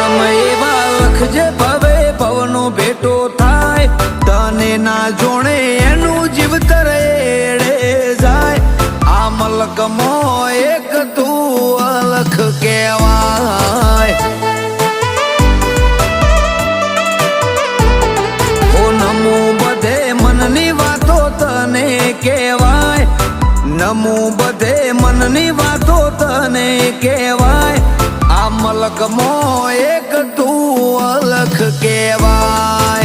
નામ એવા લખજે ભવે ભવનો ભેટો થાય તને ના જોણે એનું જીવતર એડે જાય આ મલકમો એક તું અલખ કહેવાય ઓ નમો બધે મનની વાતો તને કહેવાય નમો બધે મનની વાતો તને કહેવાય આ મલકમો એક તું અલખ કહેવાય